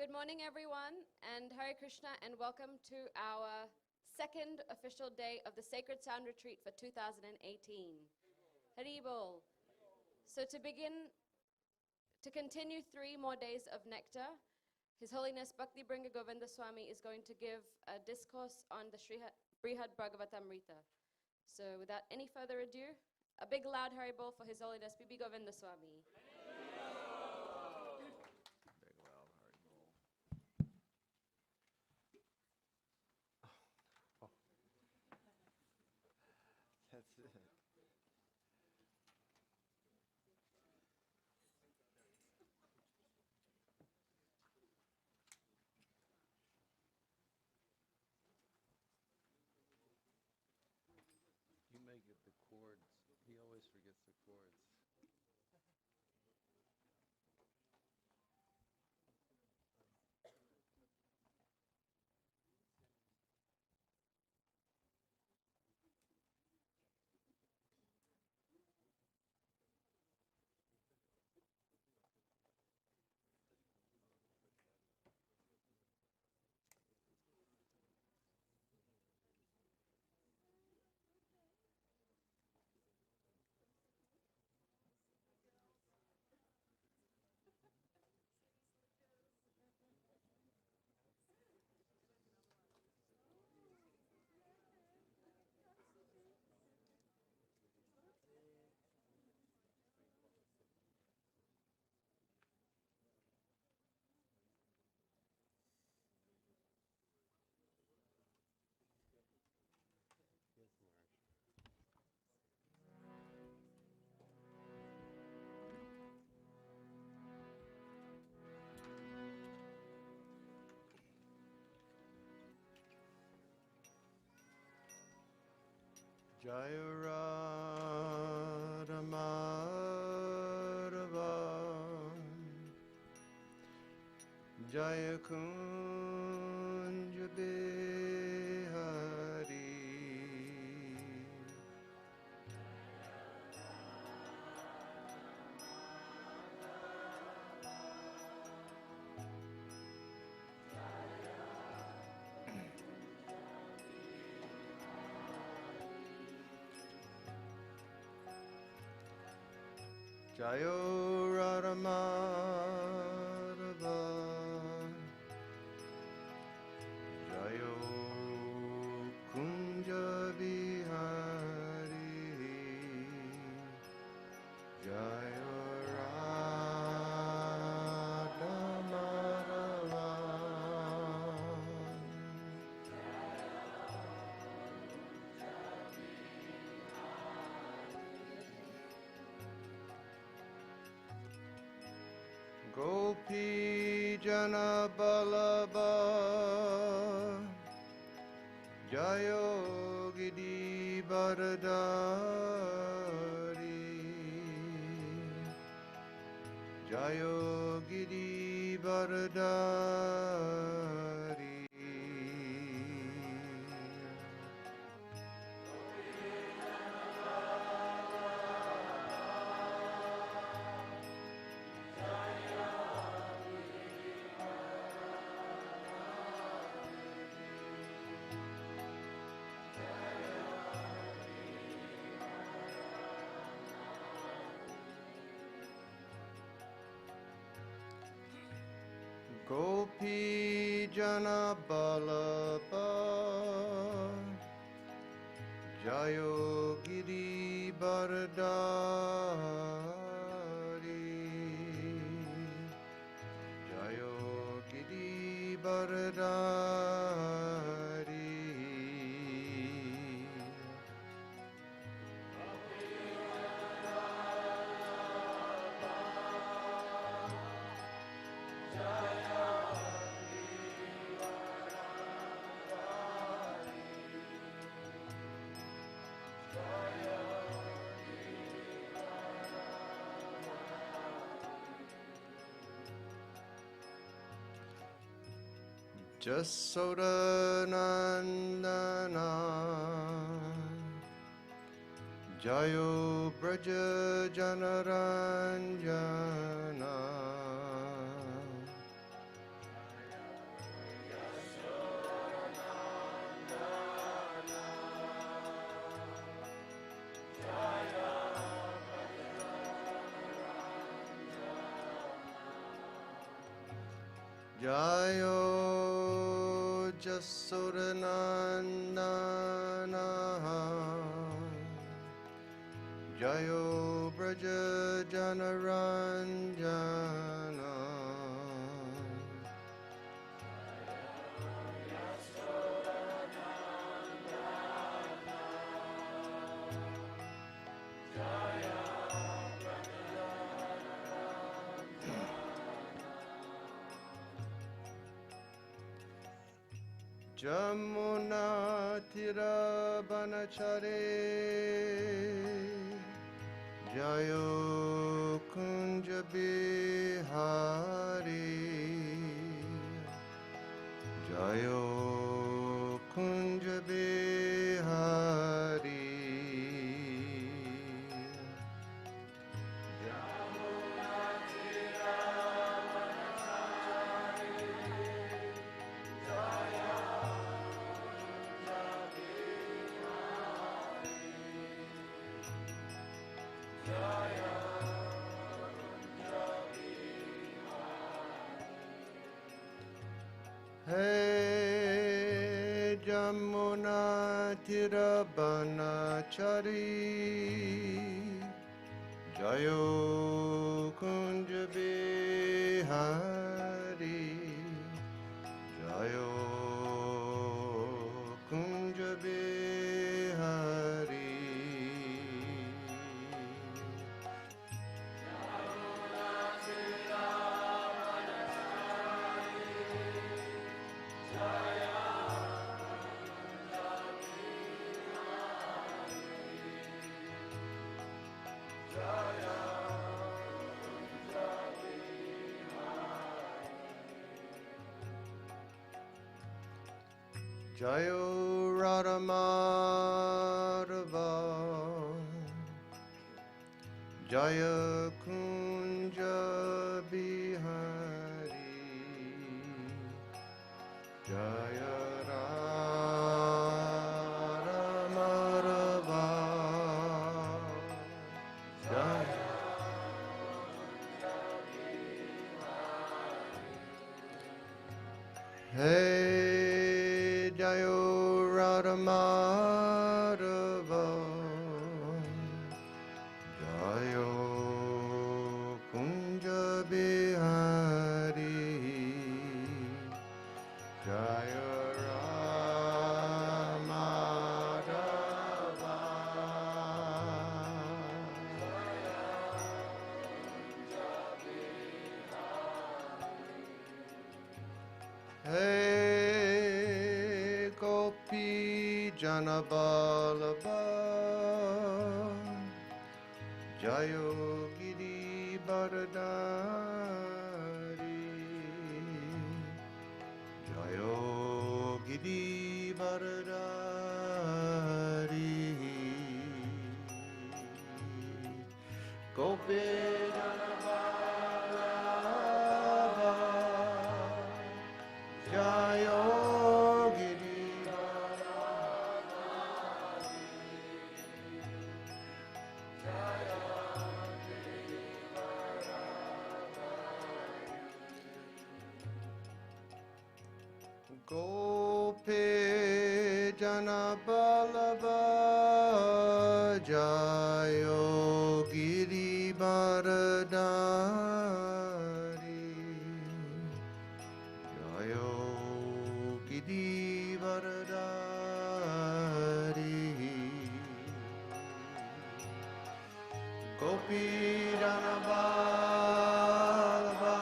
Good morning, everyone, and Hare Krishna, and welcome to our second official day of the Sacred Sound Retreat for 2018. Hari Bol. So to continue 3 more days of nectar, His Holiness Bhakti Bringa Govinda Swami is going to give a discourse on the Brihad Bhagavatamrita. So without any further ado, a big loud Hari Bol for His Holiness Bibi Govinda Swami. That's it. You may get the chords. He always forgets the chords. Jaya Radha Madhava Jaya Kunja Bihari Jaya Radha Madhava Jaya Kunja Bihari Jaya Radha Madhava Gopi Jana Balaba Jayo Gidi Baradari Jayo Gidi Baradari Gopi Jana Balaba Jayo Giri Baradari Jayo Giri Baradari Jasoda Nandana Jayo Braja Janaranjana Jayo Jasodanandana Jayo Braja Janaranjana Jamuna Tira Banachare Jayo Kunja Bihari Jayo Kunja Bihari Hey Jamuna Tirabanachari Jayo Kunja Bihari Jayo Kunja Bihari Jayo Radhamadava Jaya Kunja Bihari Jaya Radhamadava Jaya Hey Jayo Radhamadava Jayo Kunja Bihari Jaya Ramadava Hey Gopi Janabalaba Jayo Giri Baradari Jayo Giri Baradari Gopi Janabalaba Jayo Giri Gopi Janabalaba Jayo Giri Baradari Jayo Giri Baradari Gopi Janabalaba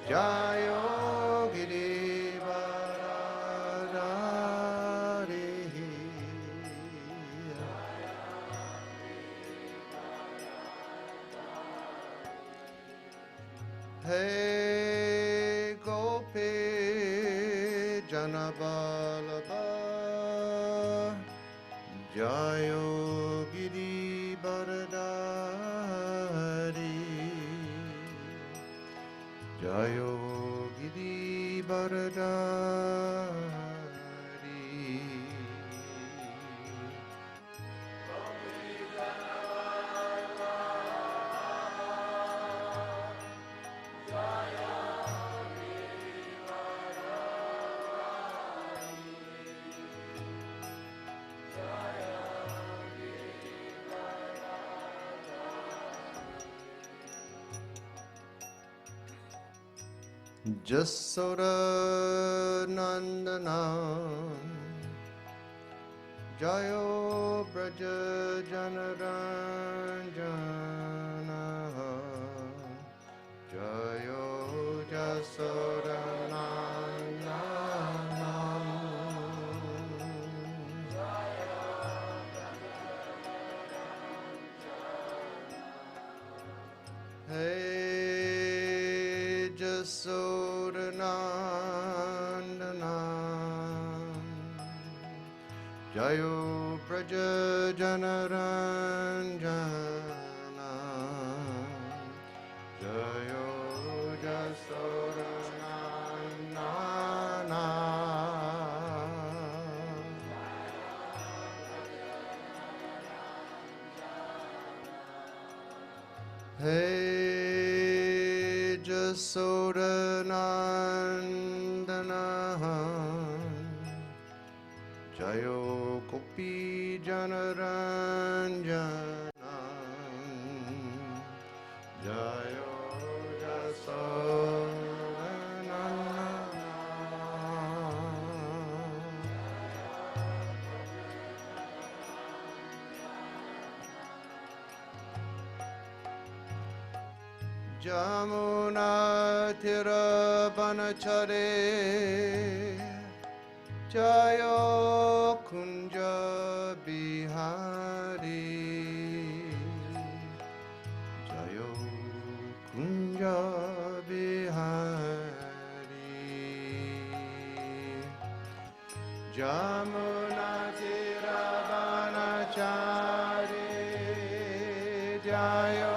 Jayo Giri Baradari Hey Gopi Janabalaba Jayo Giri Baradari Jayo Giri Baradari Jaya Jasoda Nandana Jayo Braja Janaranjana Jayo Jasoda Nandana Hey Jasodanandana Jayo Braja Janaranjana Jayo Jasodanandana Hey Jasodanandana Jayo Kopi Janaranjana Jayo Jasodanandana Jamuna Tirabanachare Jayo Kunja Bihari Jayo Kunja Bihari Jamuna Tirabanachare Jayo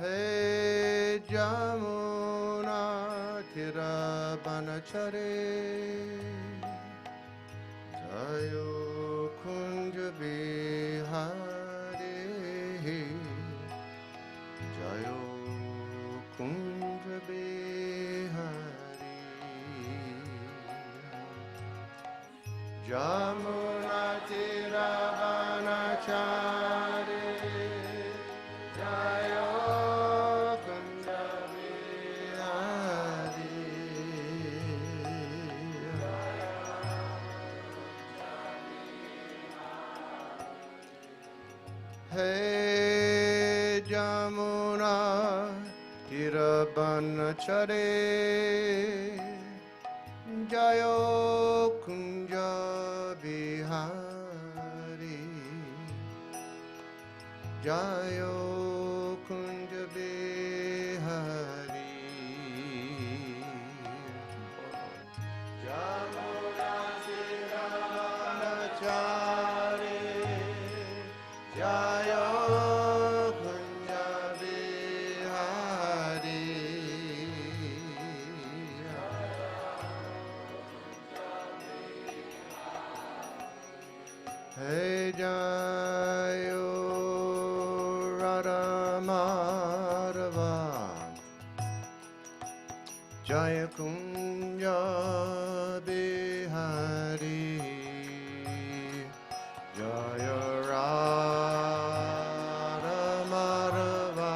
Hey Jamuna Tirabanachare Jayo Kunja Bihari Jayo Kunja Bihari Jamuna Tirabanachare Jayo Hey Jamuna Tirabanachare Jayo Kunja Bihari Jayo Kunja Bihari Jamuna Tirabanachare Jayo Kunja Bihari Hey Jayo Radha Madhava Jaya Kunja Bihari Jaya Radha Madhava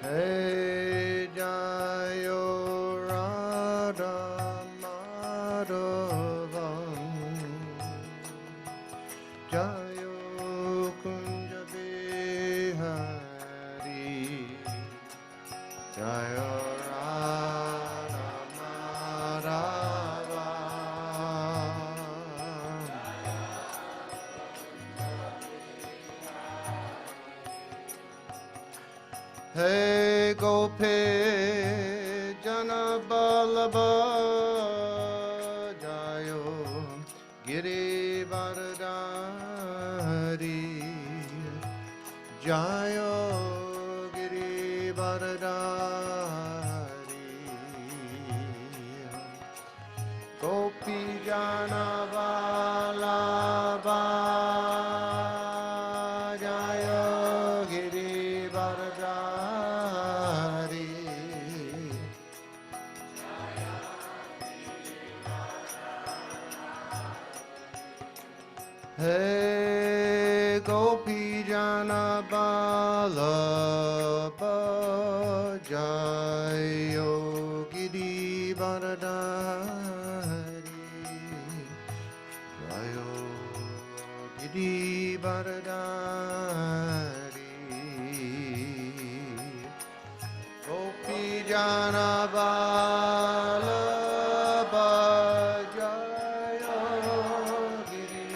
Hey Jayo Radha Madhava Jayo Kunja Bihari Jayo Radha Madhava Hey Gopi Jana Ballabha Jayo Giri Varadari Jayo Giri Varadari Gopi Jana Vallabha Jayo Giri Varadari Gopi Jana Vallabha Jayo Giri Varadari Jayo Giri Varadari Gopi Jana Vallabha Jayo Giri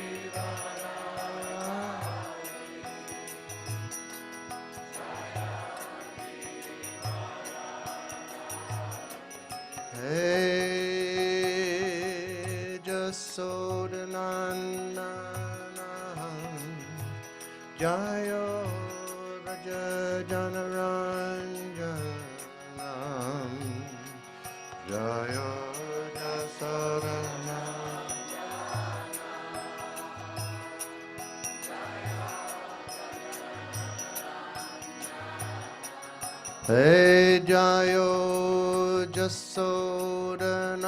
Hey Jasodanandanam Jayo Raja Janaranjanam Jayo Jasodanam Hey Jayo Jasodananam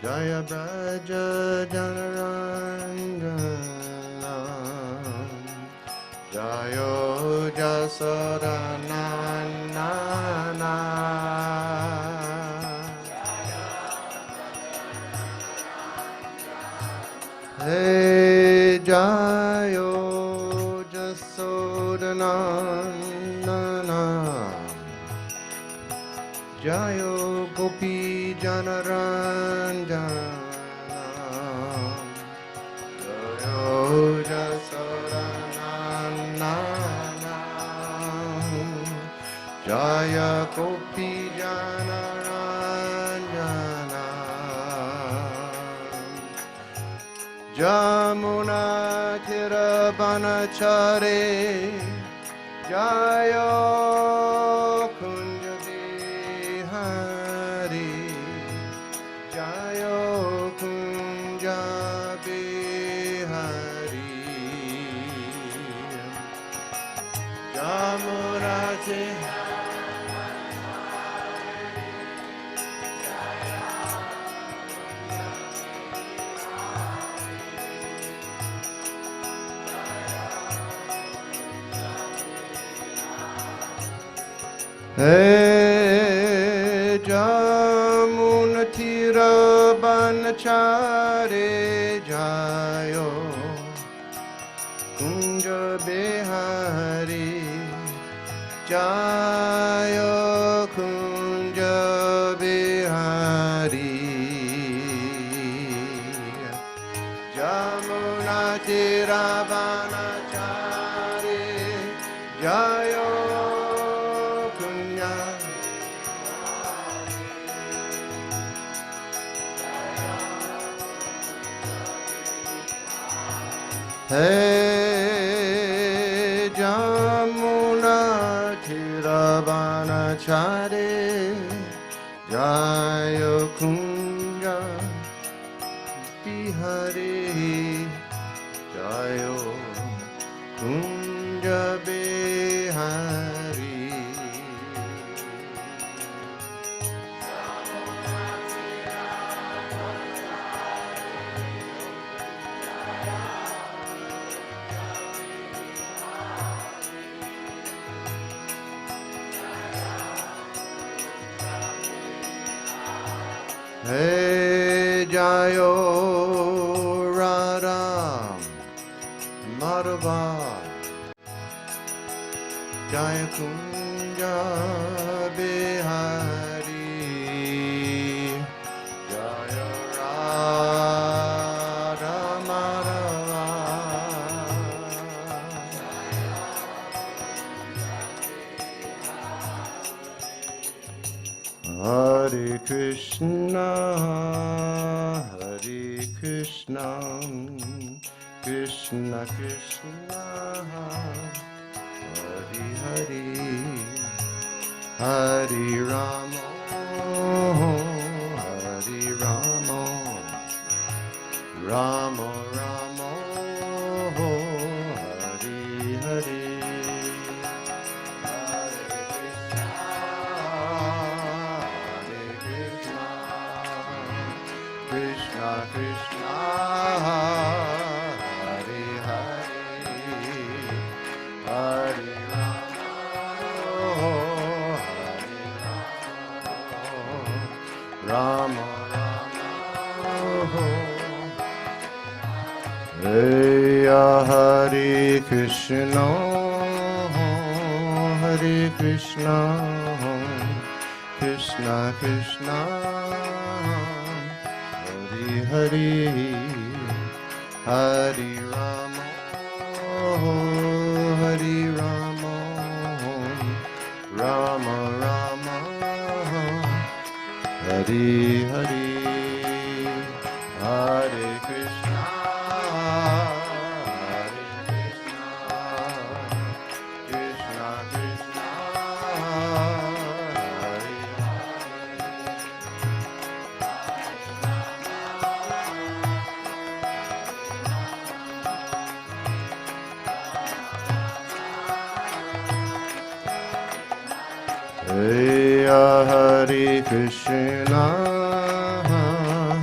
Jaya Braja Janaranjanam Jayo Jasodananana Hey Jayo Jasodananana Jayo Gopi Janaranjanam Jayo Jasodananana Jaya Gopi Janaranjanam Jamuna Tiravanachare Jayo Kunja Bihari Jayo Kunja Bihari Jamuna Hey Jamuna Tiravanachare Jayo Kunja Bihari Jayo Kunja Bihari Jamuna Tiravanachare Jayo Hey Jamuna Tiravanachare Jayo Kunja Bihari Jayo Kunja Bihari Hey Jayo Radha Madhava Jaya Kunja Bihari Jaya Radha Madhava Hare Krishna Hare Krishna Krishna Krishna Hare Hare Hare Rama Hare Rama Rama Rama Hare Hare Krishna Krishna Jaya Hare Krishna, Hare Krishna, Krishna Krishna, Hare Hare, Hare Rama, Hare Rama, Rama Rama, Hare Hare, Hare Krishna, Krishna Krishna, Hare Krishna,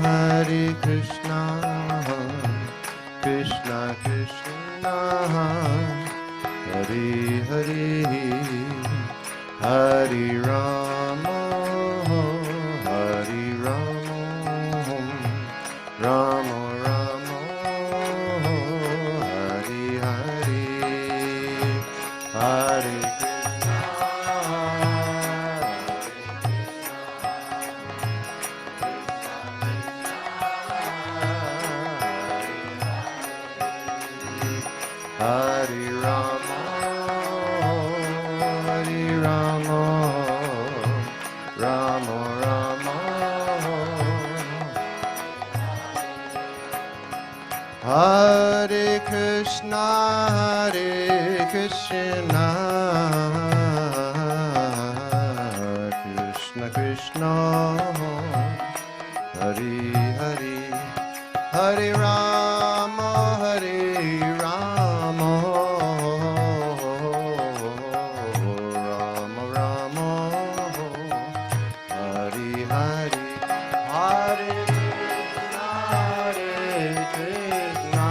Hare Krishna, Krishna Krishna, Hare Hare, Hare Rama, Hare Rama, Rama Rama, Hare Hare, Hare Hare Rama, Hare Rama, Rama Rama, Hare Krishna, Hare Krishna, Krishna Krishna, Hare Hare, Hare Rama, Hare Rama, Rama Rama, Hare Hare, Hare Krishna, Hare Krishna,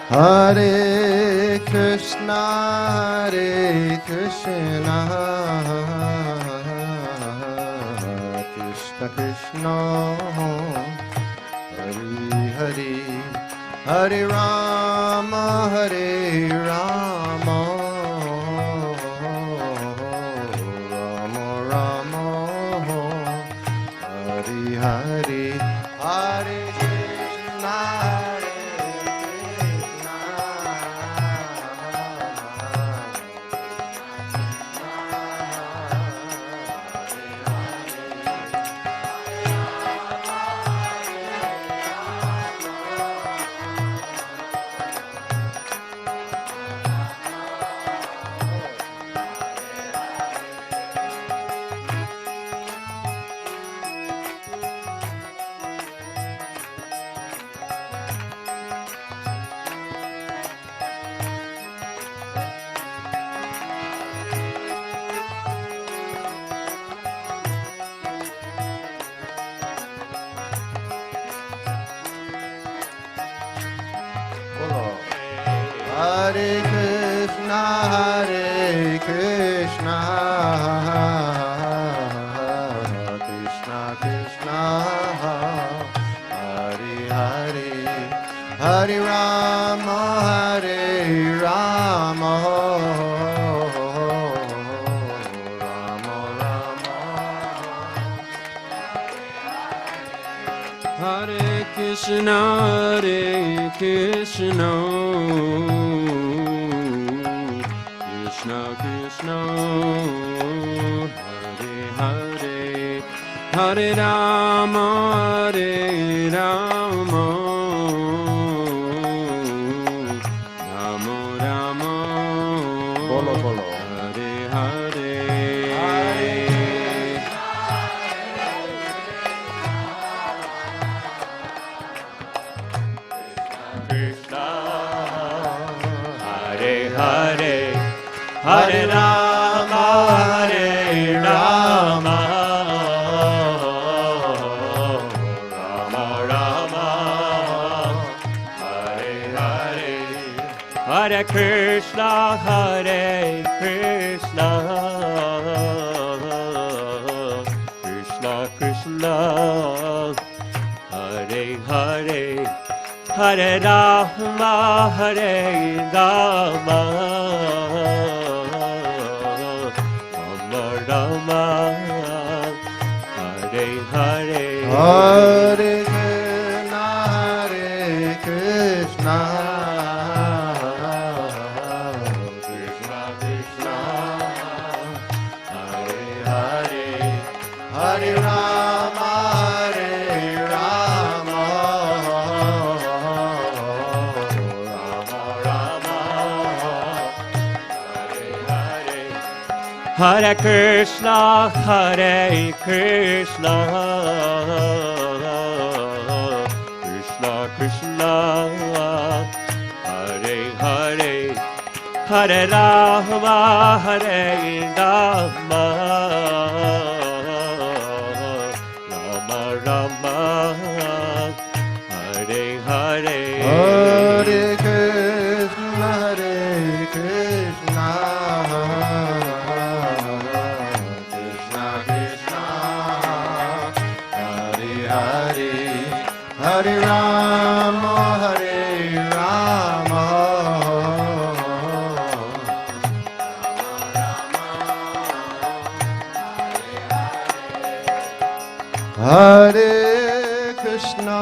Hare Krishna, Hare Krishna, Krishna Krishna, Hare Hare, Hare Rama, Hare Rama, Rama Rama, Hare Hare, Hare Krishna, Hare Krishna, Hare Krishna, Krishna Krishna, Hare Hare, Hare Rama, Hare Rama, Rama Rama, Hare Krishna, Hare Krishna, Krishna Krishna, Hare Hare, Hare Rama, Hare Rama, Rama Rama, Bolo Bolo. Hare Hare. Hare Hare, Hare Rama, Hare Rama, Hare Krishna, Krishna Krishna, Hare Hare, Hare Rama, Hare Rama, Rama Rama, Hare Hare, Hare Krishna, Krishna Krishna, Hare Hare, Hare Rama, Hare Rama, Rama Rama, Hare Hare. Hare Krishna, Krishna Krishna, Hare Hare, Hare Rama, Hare Rama, Rama Rama, Hare Hare, Hare Krishna, Krishna Krishna, Hare Hare, Hare Rama, Hare Rama, Hare Krishna,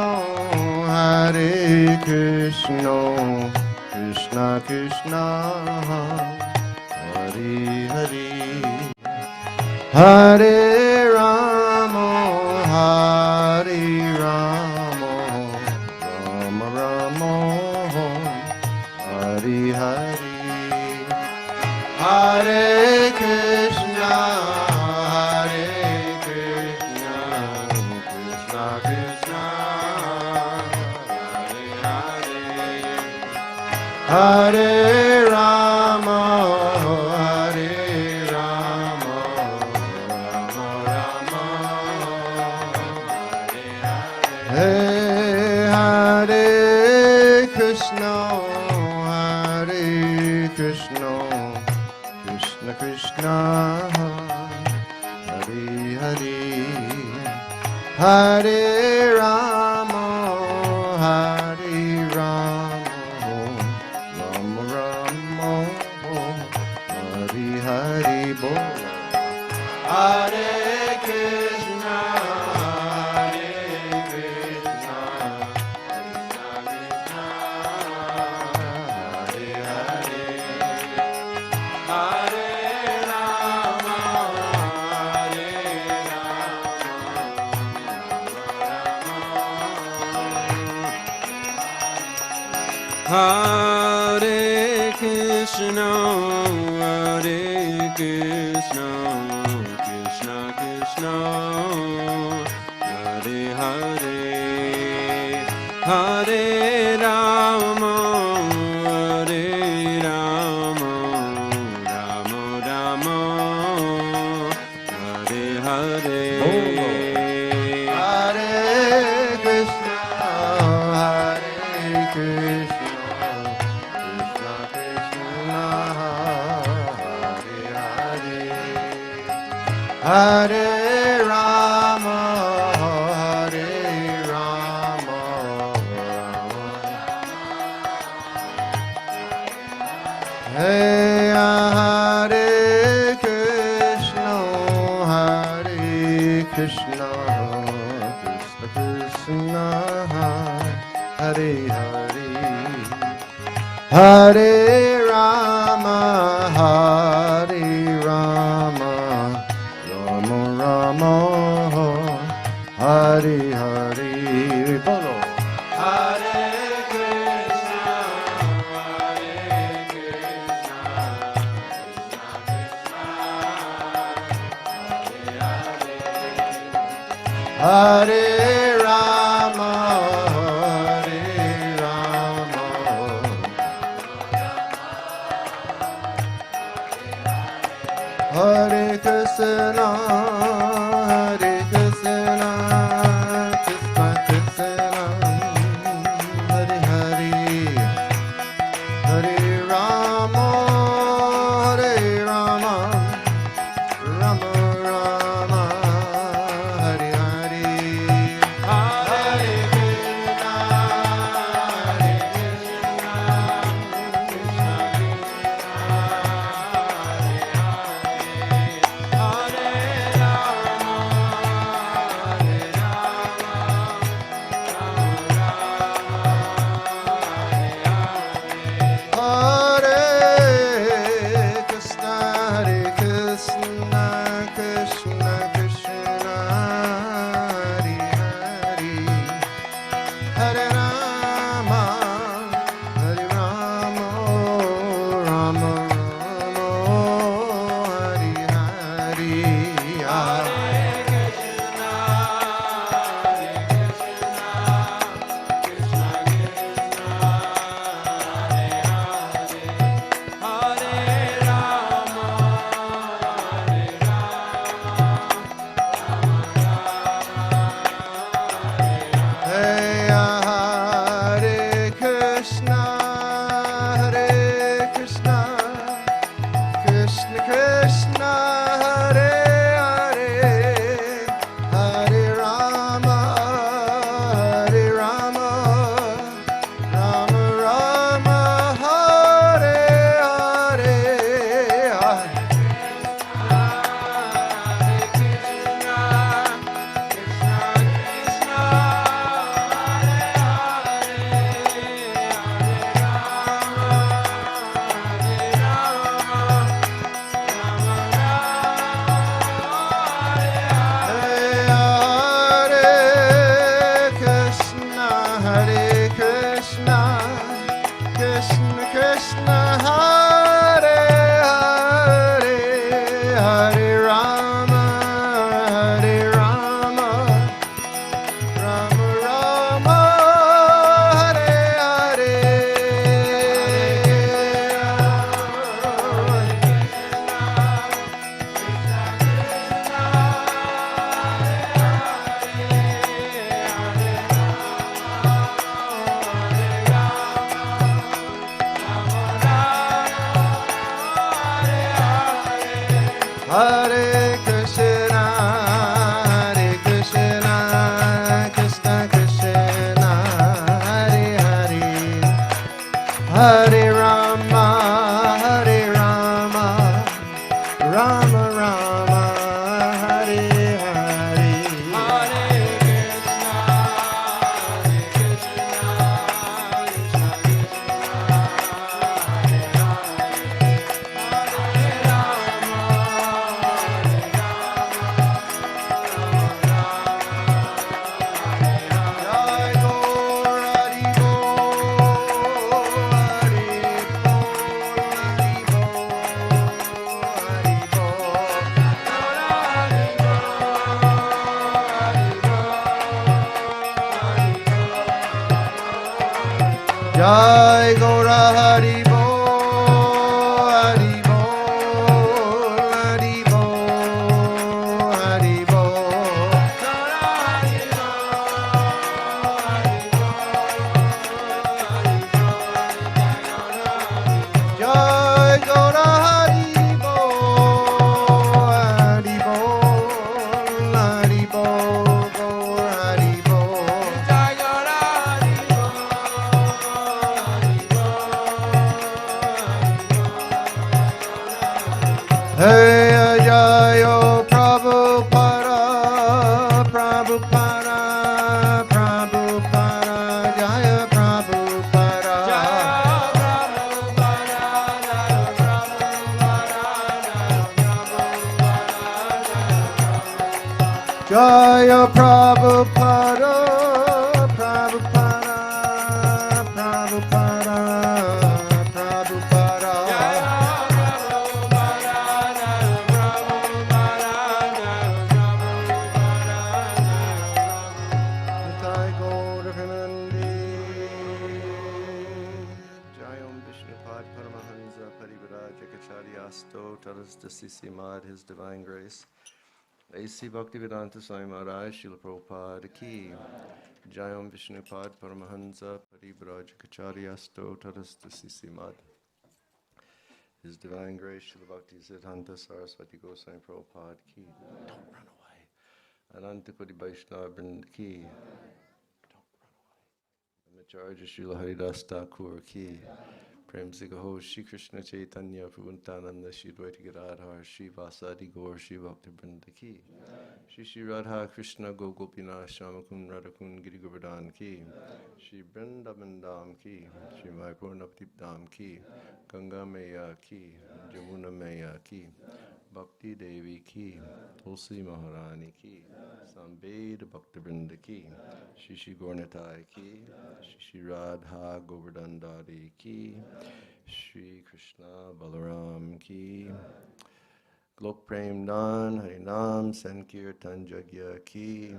Krishna Krishna, Hare Hare, Hare Rama, Hare Rama, Rama Rama, Hare Hare, Hare Krishna, Krishna Krishna, Hare Rama, Hare Rama, Rama Rama, Hare Hare, Krishna, Krishna Krishna, Hare Hare, Hare Rama, Hare Rama, Rama Rama, Hare Hare, Bol. Hare Krishna, Krishna Krishna, Hare Hare, Hare Rama, Hare Hare Krishna, Krishna Krishna, Hare Hare, Hare Rama, Hare Rama, Rama Rama, Hare Hare. Hare Krishna, Krishna Krishna, Hare Hare, Hare Rama, Hare Rama, Hey, Hare Krishna, Krishna Krishna, Hare Hare, Hare Rama, Hare Rama, Rama Rama, Hare Hare, Bolo. Hare Krishna, Krishna Krishna, Hare Rama, Hare Rama, Hare Krishna, Krishna Krishna, Hare Hare, Hare Rama. Hare Hare, Hare Rama, Hare Rama, Rama Rama, Hare Hare. Hare Krishna, Krishna Krishna, Hare Hare, Hare Rama, Rama Rama, Hare Hare. Jai Gaur Hari Bol, Hari Bol, Hari Bol, Hari Bol. Jai Gaur Hari Bol, Hari Bol, Hari Bol, Hari Bol. Jai Gaur Hari Bol, Hari Bol, Hari Bol, Gaur Hari Bol. Jai Gaur Hari Bol. Hey Jayo Prabhupada, Prabhupada, Prabhupada, Jaya Prabhupada. Jaya Prabhupada, Prabhupada, Prabhupada, Prabhupada. Nitai Gaur Vinandi. Jayam Vishnupad Paramahansa Parivaraja Kacharyasto Tarasdasi Simad, His Divine Grace. A.C. Bhaktivedanta Swami Maharaj, Srila Prabhupada Ki. Jayam Vishnupad Paramahansa Parivaraja Kacharyasto Tarasdasi Simad. His Divine Grace, Srila Bhakti Siddhanta Saraswati Goswami Prabhupada Ki. Don't run away. Ananta Koti Vaishnava Vrinda Ki. Don't run away. Amacharya Srila Haridas Thakur Ki. Prem Sigaho Shri Krishna Chaitanya Prabhupada Shri Dvaita Gadadhar Shri Vasadi Gaur Shri Bhakti Vrinda Ki. Shri Radha Krishna Gopinath Shamakun Radhakun Giri Govardhan Ki. Shri Vrindavan Dham Ki. Shri Mayapur Navadip Dham Ki. Ganga Maya Ki. Jamuna Maya Ki. Bhakti Devi Ki. Tulsi Maharani Ki. Sambed Bhakti Vrinda Ki. Shri Shri Gaurnitai Ki. Shri Shri Radha Govardhan Dari Ki. Shri Krishna Balaram Ki. Glok Prem Dan Harinam Sankirtan Jagya Ki.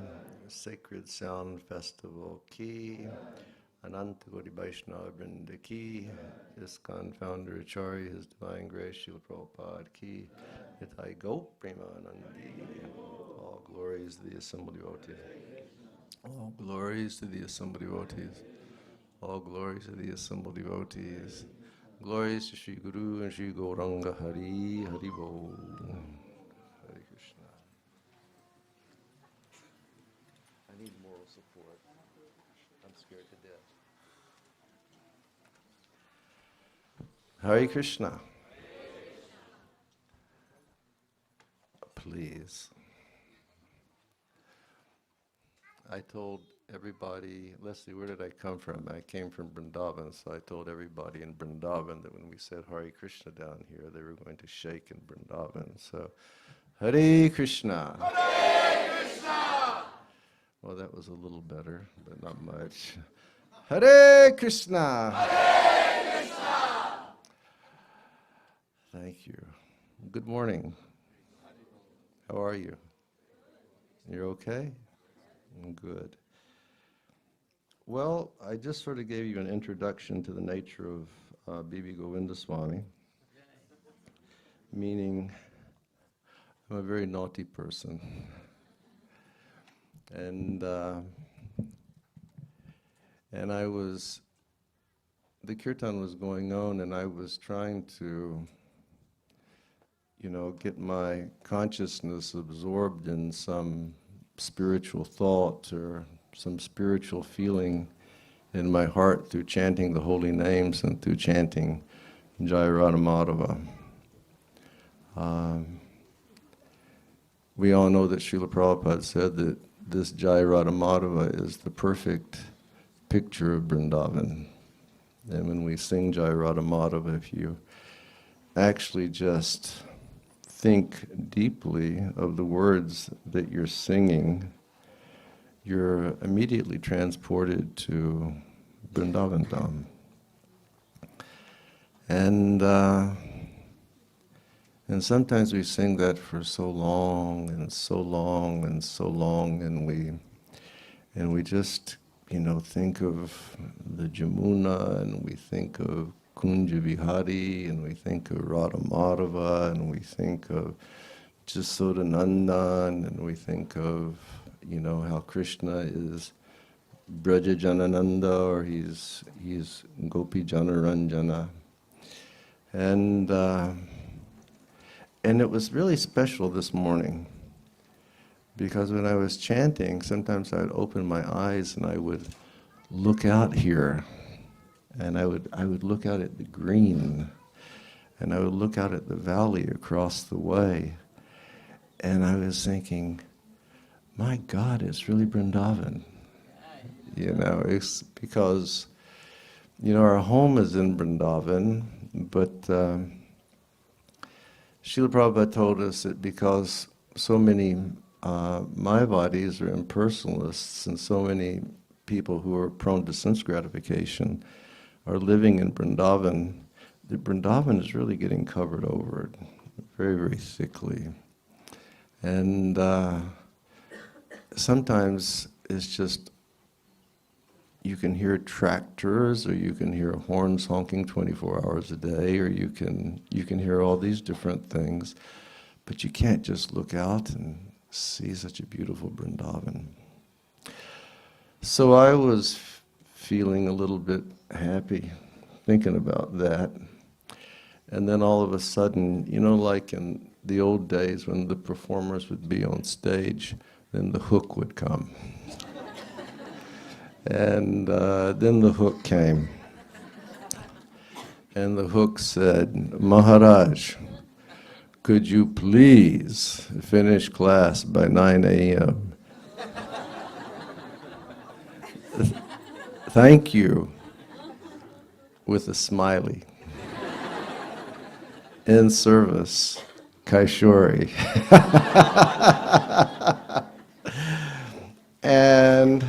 Sacred Sound Festival Ki. Ananta Gaudiya Vaishnava Vrinda Ki. ISKCON Founder Acharya, His Divine Grace, Srila Prabhupada Ki. Nitai Go Premanandi. All glories to the assembled devotees. All glories to the assembled devotees. All glories to the assembled devotees. Glories to Sri Guru and Sri Gauranga Hari Hari Bol. Hare Krishna. I need moral support. I'm scared to death. Hare Krishna. Please. I told everybody, Leslie, where did I come from? I came from Vrindavan, so I told everybody in Vrindavan that when we said Hare Krishna down here, they were going to shake in Vrindavan. So, Hare Krishna. Hare Krishna. Well, that was a little better, but not much. Hare Krishna. Hare Krishna. Thank you. Good morning. How are you? You're okay? Good. Well, I just sort of gave you an introduction to the nature of Bibi Govinda Swami, meaning I'm a very naughty person. And the kirtan was going on, and I was trying to, get my consciousness absorbed in some spiritual thought or some spiritual feeling in my heart through chanting the holy names and through chanting Jai Radha Madhava. We all know that Srila Prabhupada said that this Jai Radha Madhava is the perfect picture of Vrindavan. And when we sing Jai Radha Madhava, if you actually just think deeply of the words that you're singing, you're immediately transported to Vrindavan Dham. And sometimes we sing that for so long and so long and so long, and we just think of the Jamuna, and we think of Kunja Vihari, and we think of Radha Madhava, and we think of Jasodanandan, and we think of, how Krishna is Braja Janananda, or he's Gopi Janaranjana. And it was really special this morning, because when I was chanting, sometimes I would open my eyes and I would look out here, and I would look out at the green, and I would look out at the valley across the way, and I was thinking, my God, it's really Vrindavan. It's because, our home is in Vrindavan, but Srila Prabhupada told us that because so many Mayavadis are impersonalists, and so many people who are prone to sense gratification are living in Vrindavan, that Vrindavan is really getting covered over very, very thickly. And sometimes it's just, you can hear tractors, or you can hear horns honking 24 hours a day, or you can hear all these different things, but you can't just look out and see such a beautiful Vrindavan. So I was feeling a little bit happy thinking about that. And then all of a sudden, like in the old days when the performers would be on stage, then the hook would come. And then the hook came. And the hook said, Maharaj, could you please finish class by 9 a.m.? Thank you, with a smiley. In service, Kaishori. And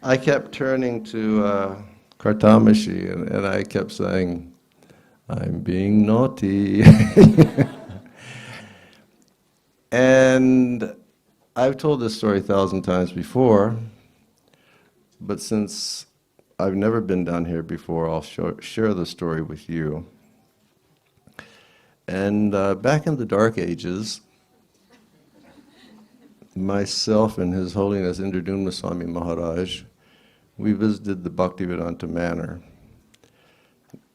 I kept turning to Kartamashi, and I kept saying, I'm being naughty. And I've told this story 1,000 times before, but since I've never been down here before, I'll share the story with you. And back in the Dark Ages, myself and His Holiness Indradumna Swami Maharaj, we visited the Bhaktivedanta Manor.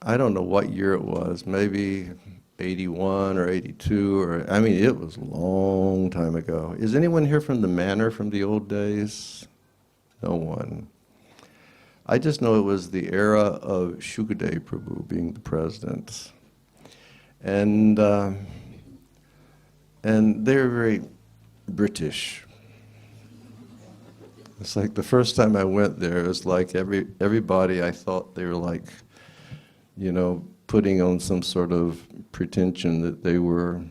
I don't know what year it was, maybe 81 or 82, it was a long time ago. Is anyone here from the Manor from the old days? No one. I just know it was the era of Shukadev Prabhu being the president. And they're very British. It's like the first time I went there, it was like everybody, I thought they were like, putting on some sort of pretension that they were,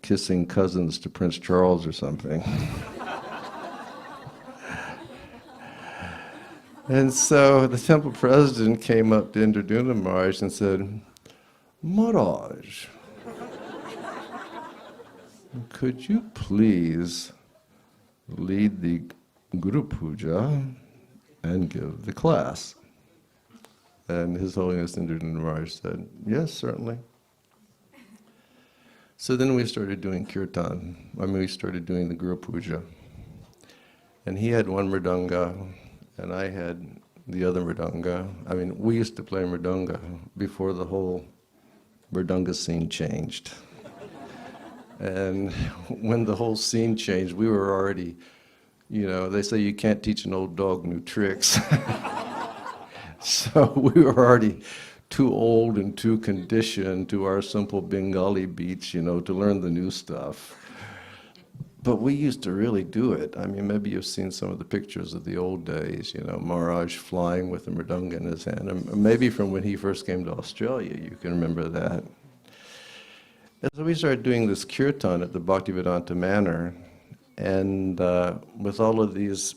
kissing cousins to Prince Charles or something. And so the temple president came up to Indradumna Maharaj and said, Maharaj, could you please lead the Guru Puja and give the class? And His Holiness Indradutta Maharaj said, yes, certainly. So then we started doing kirtan. We started doing the Guru Puja. And he had one mridanga, and I had the other mridanga. We used to play mridanga before the whole mridanga scene changed. And when the whole scene changed, we were already, they say you can't teach an old dog new tricks. So we were already too old and too conditioned to our simple Bengali beats, to learn the new stuff. But we used to really do it. Maybe you've seen some of the pictures of the old days, Maharaj flying with the mridanga in his hand. And maybe from when he first came to Australia, you can remember that. And so we started doing this kirtan at the Bhaktivedanta Manor, and with all of these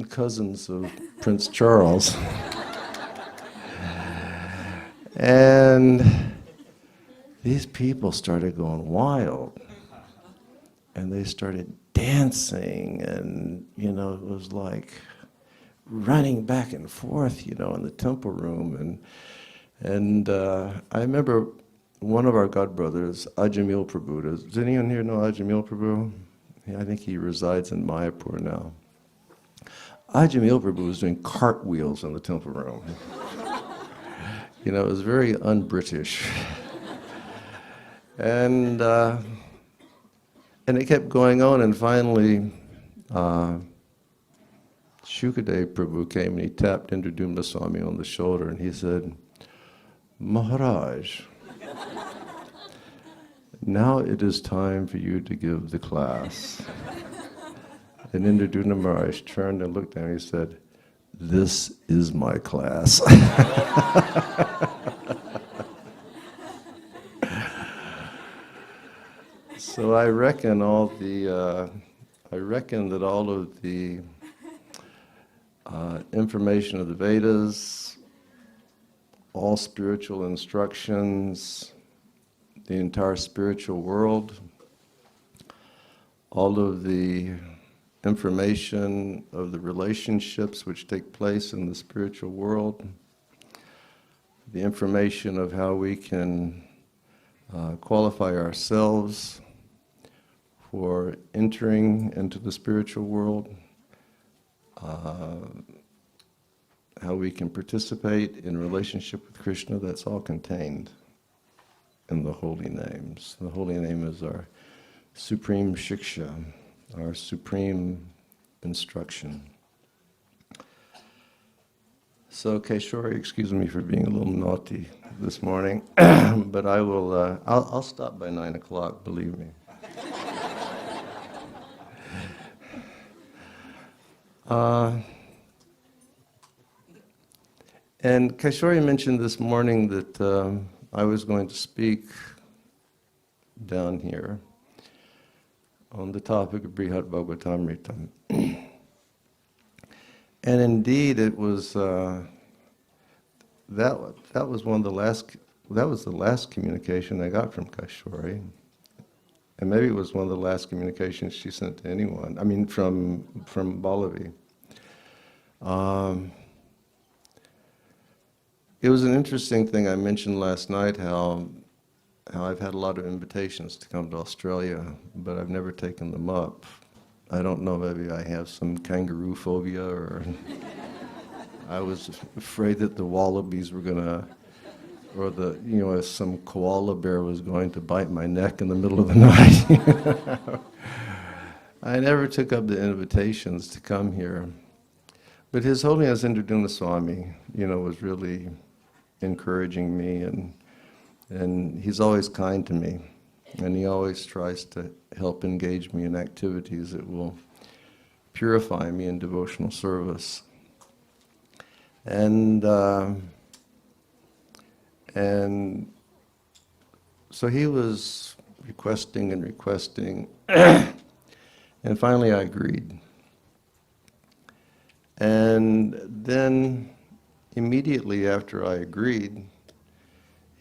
cousins of Prince Charles. And these people started going wild. And they started dancing, and, it was like running back and forth, in the temple room. And I remember one of our godbrothers, Ajamil Prabhu. Does anyone here know Ajamil Prabhu? I think he resides in Mayapur now. Ajamil Prabhu was doing cartwheels in the temple room. It was very un-British. And it kept going on, and finally, Shukadev Prabhu came and he tapped Indradutta Swami on the shoulder and he said, Maharaj, now it is time for you to give the class. And Indradutta Maharaj turned and looked at me and he said, this is my class. So I reckon that all of the information of the Vedas, all spiritual instructions, the entire spiritual world, all of the information of the relationships which take place in the spiritual world, the information of how we can qualify ourselves for entering into the spiritual world, how we can participate in relationship with Krishna, that's all contained in the holy names. The holy name is our supreme shiksha, our supreme instruction. So Keshori, excuse me for being a little naughty this morning, but I'll stop by 9 o'clock, believe me. And Keshori mentioned this morning that I was going to speak down here on the topic of Brihad Bhagavatamrita. And indeed, it was that was the last communication I got from Keshori. And maybe it was one of the last communications she sent to anyone. From Balavi. It was an interesting thing I mentioned last night, how I've had a lot of invitations to come to Australia, but I've never taken them up. I don't know, maybe I have some kangaroo phobia, or I was afraid that the wallabies were gonna, or some koala bear was going to bite my neck in the middle of the night. I never took up the invitations to come here. But His Holiness Indradutta Swami, was really encouraging me, and he's always kind to me, and he always tries to help engage me in activities that will purify me in devotional service. And so he was requesting and requesting, and finally I agreed. And then immediately after I agreed,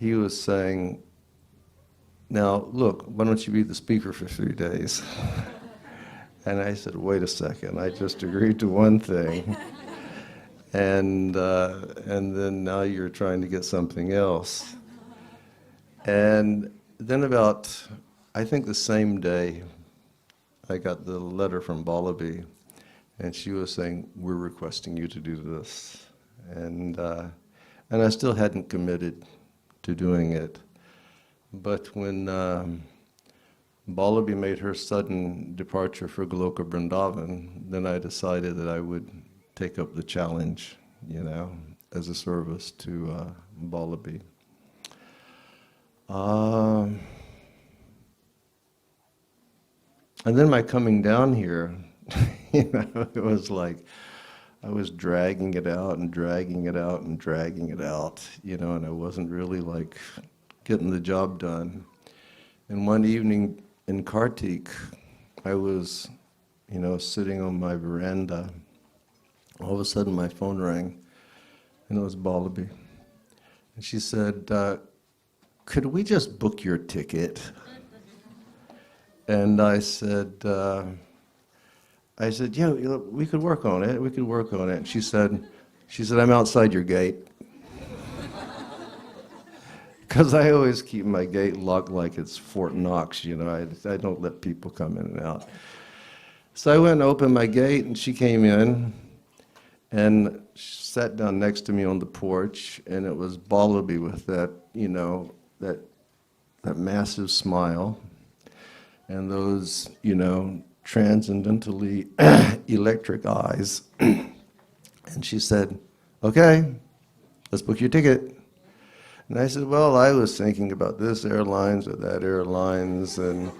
he was saying, now look, why don't you be the speaker for 3 days? And I said, wait a second, I just agreed to one thing. And then now you're trying to get something else. And then about, I think the same day, I got the letter from Balabi, and she was saying, we're requesting you to do this. And I still hadn't committed to doing it. But when Balabi made her sudden departure for Goloka Vrindavan, then I decided that I would take up the challenge, you know, as a service to Balabi. And then my coming down here, you know, it was like I was dragging it out and dragging it out and dragging it out, you know, and I wasn't really like getting the job done. And one evening in Kartik, I was, you know, sitting on my veranda. All of a sudden my phone rang, and it was Balabi. And she said, could we just book your ticket? And I said, yeah, you know, we could work on it. We could work on it. And she said, I'm outside your gate. Because I always keep my gate locked like it's Fort Knox, you know. I don't let people come in and out. So I went and opened my gate, and she came in and sat down next to me on the porch, and it was Balabi with that, you know, that massive smile and those, you know, transcendently electric eyes. And she said, okay, let's book your ticket. And I said, well, I was thinking about this airlines or that airlines. And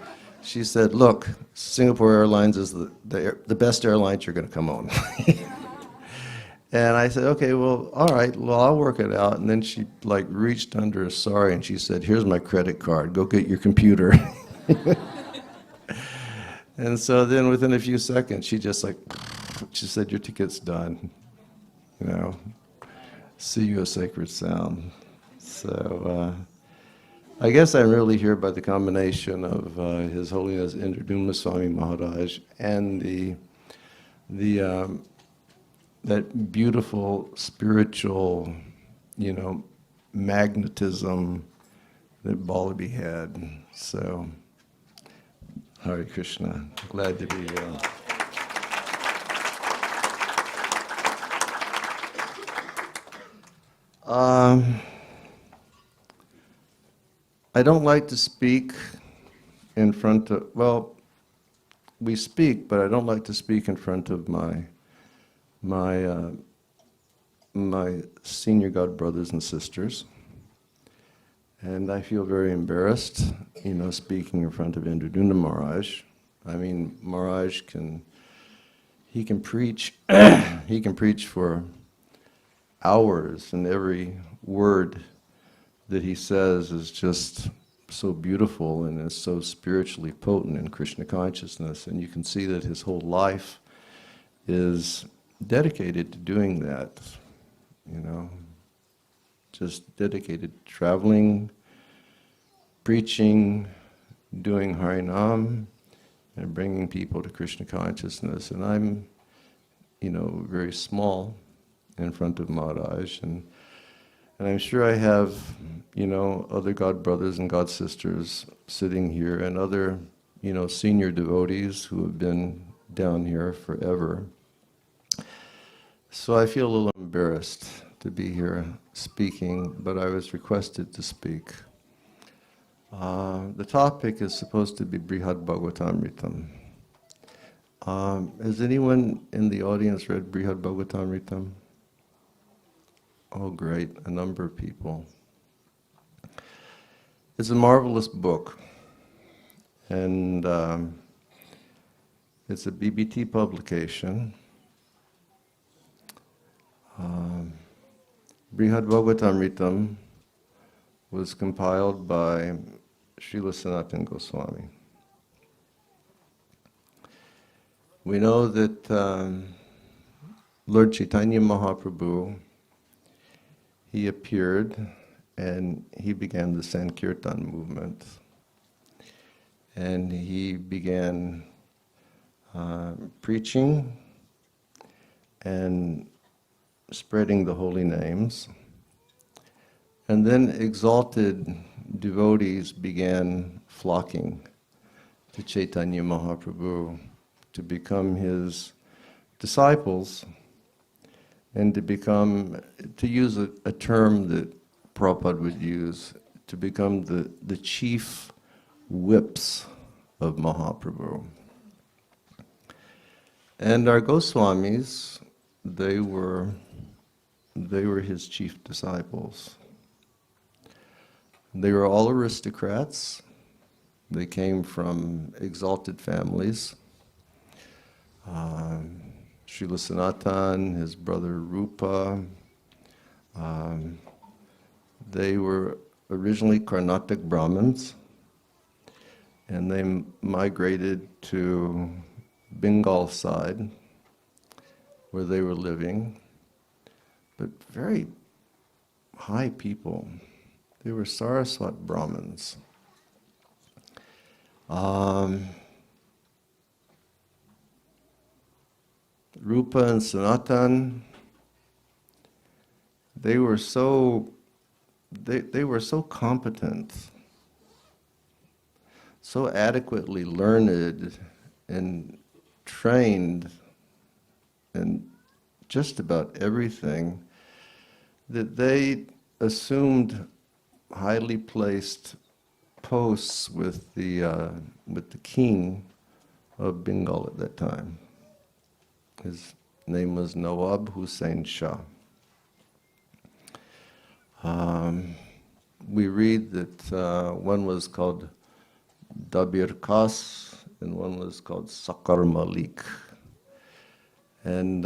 she said, look, Singapore Airlines is the best airlines you're going to come on. And I said, okay, well, all right, well, I'll work it out. And then she like reached under her sari and she said, here's my credit card, go get your computer. And so then within a few seconds, she just like, she said, your ticket's done. You know, see you a sacred sound. So I guess I'm really here by the combination of His Holiness Indraduma Swami Maharaj and that beautiful spiritual, you know, magnetism that Balabi had. So, Hare Krishna, glad to be here. I don't like to speak in front of, well, we speak, but I don't like to speak in front of my senior God brothers and sisters. And I feel very embarrassed, you know, speaking in front of Indraduna Maharaj. I mean, Maharaj can preach, he can preach for hours, and every word that he says is just so beautiful and is so spiritually potent in Krishna consciousness. And you can see that his whole life is dedicated to doing that, you know, just dedicated to traveling, preaching, doing Harinam, and bringing people to Krishna consciousness. And I'm, you know, very small in front of Maharaj, and I'm sure I have, you know, other God brothers and God sisters sitting here, and other, you know, senior devotees who have been down here forever. So I feel a little embarrassed to be here speaking, but I was requested to speak. The topic is supposed to be Brihad Bhagavatamritam. Has anyone in the audience read Brihad Bhagavatamritam? Oh, great, a number of people. It's a marvelous book, and it's a BBT publication. Brihad Bhagavatamritam was compiled by Srila Sanatana Goswami. We know that Lord Chaitanya Mahaprabhu, he appeared and he began the Sankirtan movement. and he began preaching and spreading the holy names. And then exalted devotees began flocking to Chaitanya Mahaprabhu to become his disciples and to use a term that Prabhupada would use, to become the chief whips of Mahaprabhu. And our Goswamis, they were his chief disciples. They were all aristocrats. They came from exalted families. Srila Sanatan, his brother Rupa, they were originally Karnatic Brahmins, and they migrated to Bengal side, where they were living, but very high people. They were Saraswat Brahmins. Rupa and Sanatan, they were so competent, so adequately learned and trained in just about everything that they assumed highly placed posts with the king of Bengal at that time. His name was Nawab Hussain Shah. We read that one was called Dabir Khas and one was called Sakar Malik. And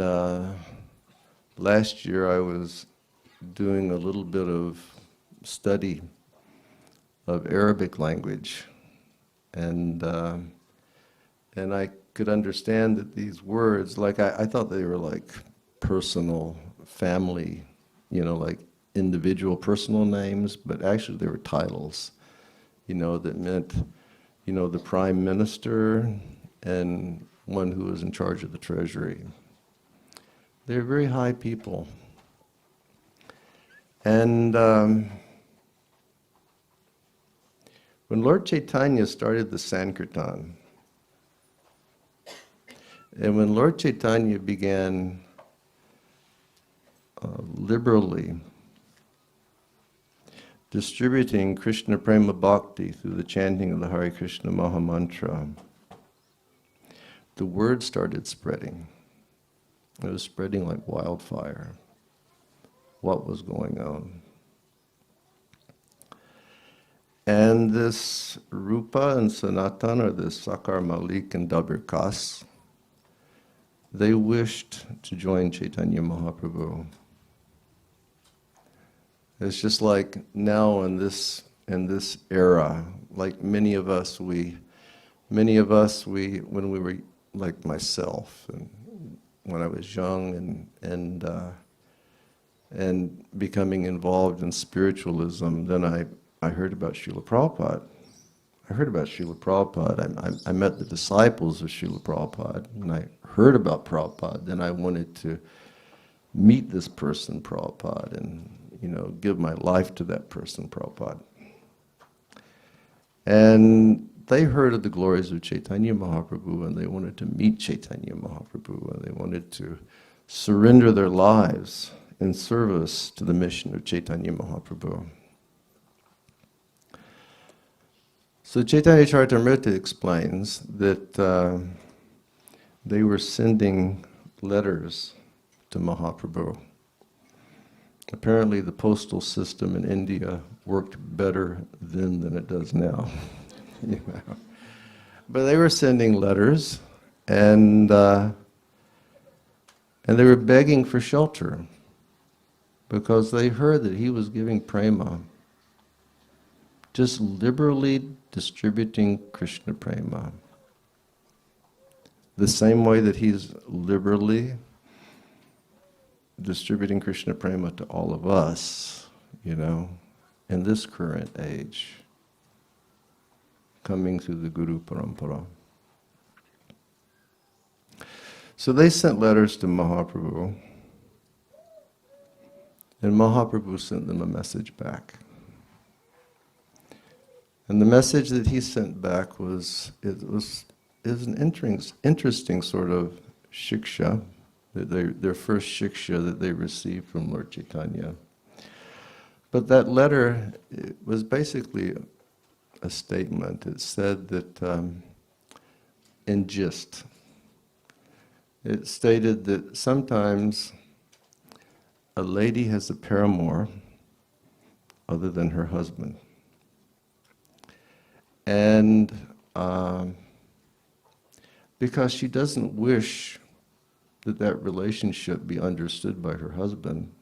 last year I was doing a little bit of study of Arabic language, and I could understand that these words, like I thought they were like personal, family, like individual personal names, but actually they were titles, that meant, the prime minister and one who was in charge of the treasury. They're very high people. And when Lord Chaitanya started the Sankirtan, and when Lord Chaitanya began liberally distributing Krishna Prema Bhakti through the chanting of the Hare Krishna Maha Mantra, the word started spreading. It was spreading like wildfire. What was going on? And this Rupa and Sanatan, or this Sakar Malik and Dabir Khas, they wished to join Chaitanya Mahaprabhu. It's just like now in this era, like many of us, when we were like myself, and when I was young and becoming involved in spiritualism, then I heard about Srila Prabhupada. I met the disciples of Srila Prabhupada, and I heard about Prabhupada. Then I wanted to meet this person, Prabhupada, and give my life to that person, Prabhupada. And they heard of the glories of Chaitanya Mahaprabhu, and they wanted to meet Chaitanya Mahaprabhu, and they wanted to surrender their lives in service to the mission of Chaitanya Mahaprabhu. So Chaitanya Charitamrita explains that they were sending letters to Mahaprabhu. Apparently the postal system in India worked better then than it does now. But they were sending letters, and they were begging for shelter because they heard that he was giving prema, just liberally distributing Krishna prema, the same way that he's liberally distributing Krishna prema to all of us, in this current age. coming through the Guru Parampara. So they sent letters to Mahaprabhu, and Mahaprabhu sent them a message back. And the message that he sent back was an interesting sort of shiksha, their first shiksha that they received from Lord Chaitanya. But that letter, it was basically a statement. It said that, in gist, it stated that sometimes a lady has a paramour other than her husband. And because she doesn't wish that relationship be understood by her husband,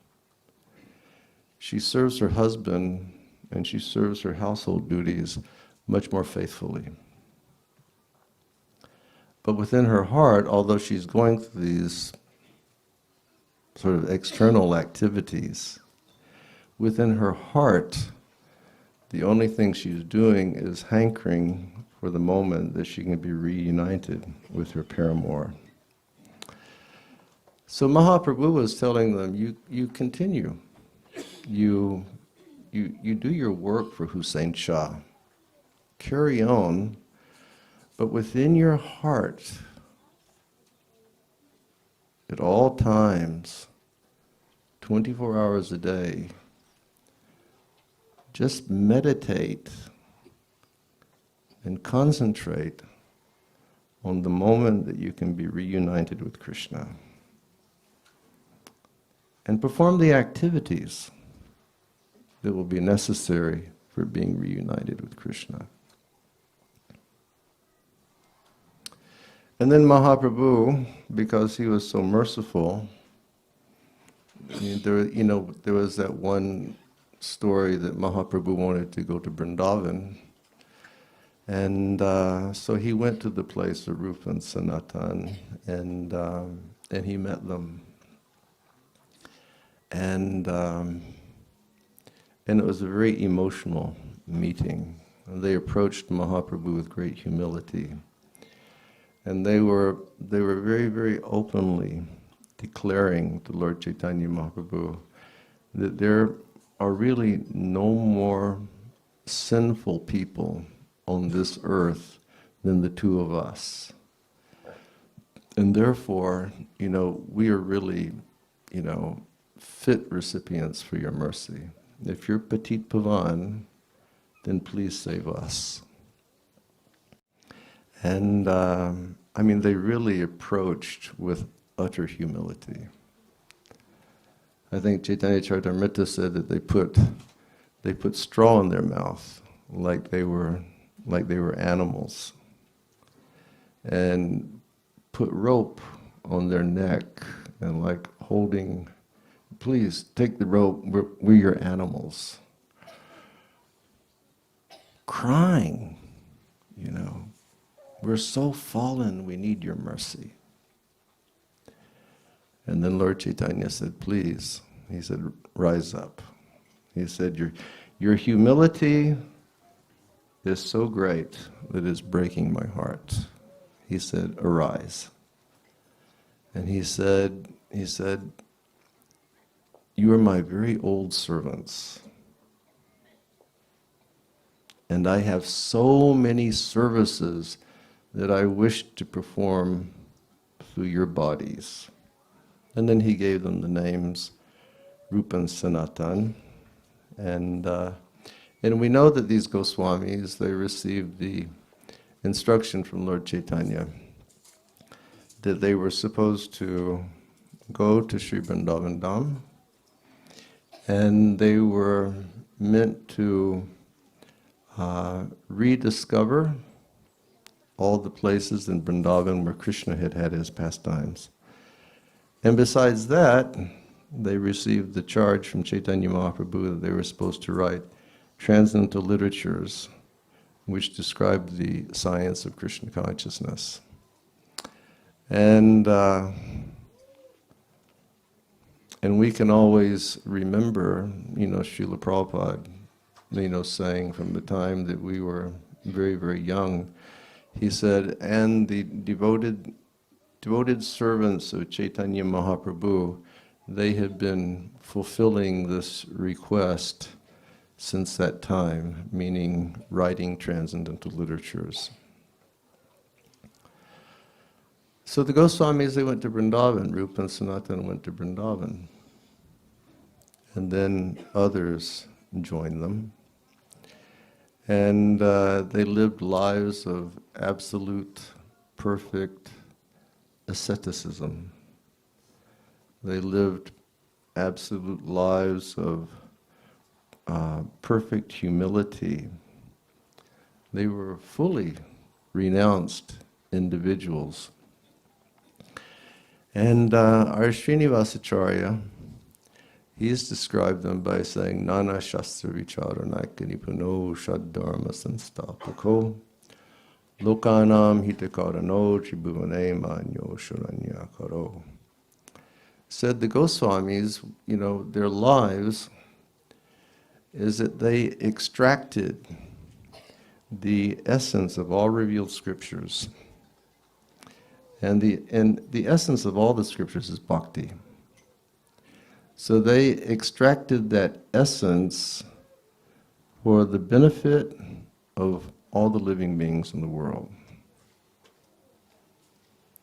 she serves her husband and she serves her household duties much more faithfully. But within her heart, although she's going through these sort of external activities, within her heart, the only thing she's doing is hankering for the moment that she can be reunited with her paramour. So Mahaprabhu was telling them, you continue. You do your work for Hussain Shah. Carry on, but within your heart, at all times, 24 hours a day, just meditate and concentrate on the moment that you can be reunited with Krishna. And perform the activities that will be necessary for being reunited with Krishna. And then Mahaprabhu, because he was so merciful, there was that one story that Mahaprabhu wanted to go to Vrindavan. And so he went to the place of Rupa and Sanatan, and he met them. And it was a very emotional meeting. And they approached Mahaprabhu with great humility. And they were very, very openly declaring to Lord Chaitanya Mahaprabhu that there are really no more sinful people on this earth than the two of us. And therefore, we are really, fit recipients for your mercy. If you're Petit Pavan, then please save us. And they really approached with utter humility. I think Chaitanya Charitamrita said that they put straw in their mouth like they were animals, and put rope on their neck and like holding, please take the rope, we're your animals. Crying, we're so fallen, we need your mercy. And then Lord Chaitanya said, please, he said, rise up. He said, your humility is so great that it's breaking my heart. He said, arise. And he said, you are my very old servants. And I have so many services that I wish to perform through your bodies. And then he gave them the names Rupa and Sanatan. And we know that these Goswamis, they received the instruction from Lord Chaitanya that they were supposed to go to Sri Vrindavan Dham, and they were meant to rediscover all the places in Vrindavan where Krishna had had his pastimes. And besides that, they received the charge from Chaitanya Mahaprabhu that they were supposed to write transcendental literatures which described the science of Krishna consciousness. And we can always remember, Srila Prabhupada, saying from the time that we were very, very young. He said, and the devoted servants of Chaitanya Mahaprabhu, they had been fulfilling this request since that time, meaning writing transcendental literatures. So the Goswamis, they went to Vrindavan. Rupa and Sanatana went to Vrindavan. And then others joined them. And they lived lives of absolute, perfect asceticism. They lived absolute lives of perfect humility. They were fully renounced individuals. And our Srinivasacharya, he's described them by saying, Nana Shastra Vicharanaka Nipuno Shaddharma Sanstapako Lokanam Hitakarano Tribhuvane Manyo Shuranya Karo. Said the Goswamis, their lives is that they extracted the essence of all revealed scriptures. And the essence of all the scriptures is bhakti. So they extracted that essence for the benefit of all the living beings in the world.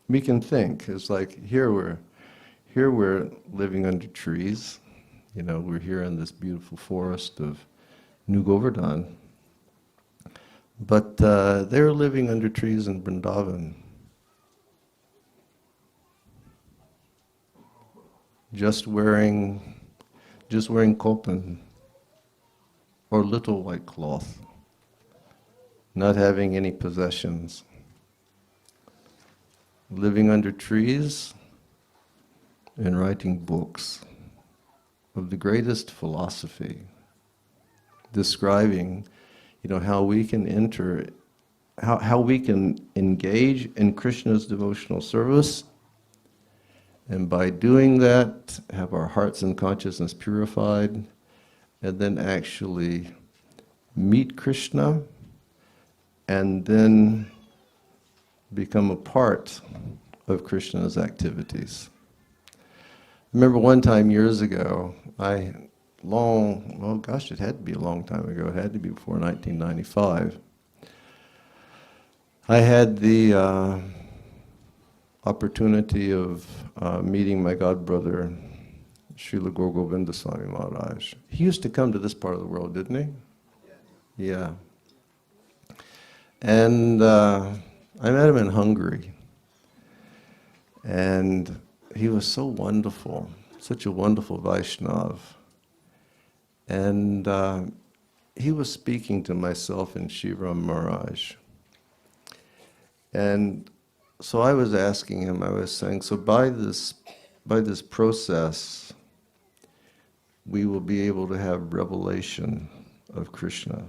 We can think, it's like here we're living under trees. We're here in this beautiful forest of New Govardhan. But they're living under trees in Vrindavan. Just wearing kopan or little white cloth, not having any possessions, living under trees and writing books of the greatest philosophy, describing, how we can how we can engage in Krishna's devotional service. And by doing that, have our hearts and consciousness purified, and then actually meet Krishna, and then become a part of Krishna's activities. I remember one time years ago, it had to be a long time ago, it had to be before 1995. I had the opportunity of meeting my godbrother, Srila Govinda Swami Maharaj. He used to come to this part of the world, didn't he? Yeah. And I met him in Hungary. And he was so wonderful, such a wonderful Vaishnav. And he was speaking to myself and Shriram Maharaj. And so I was asking him, I was saying, so by this process, we will be able to have revelation of Krishna.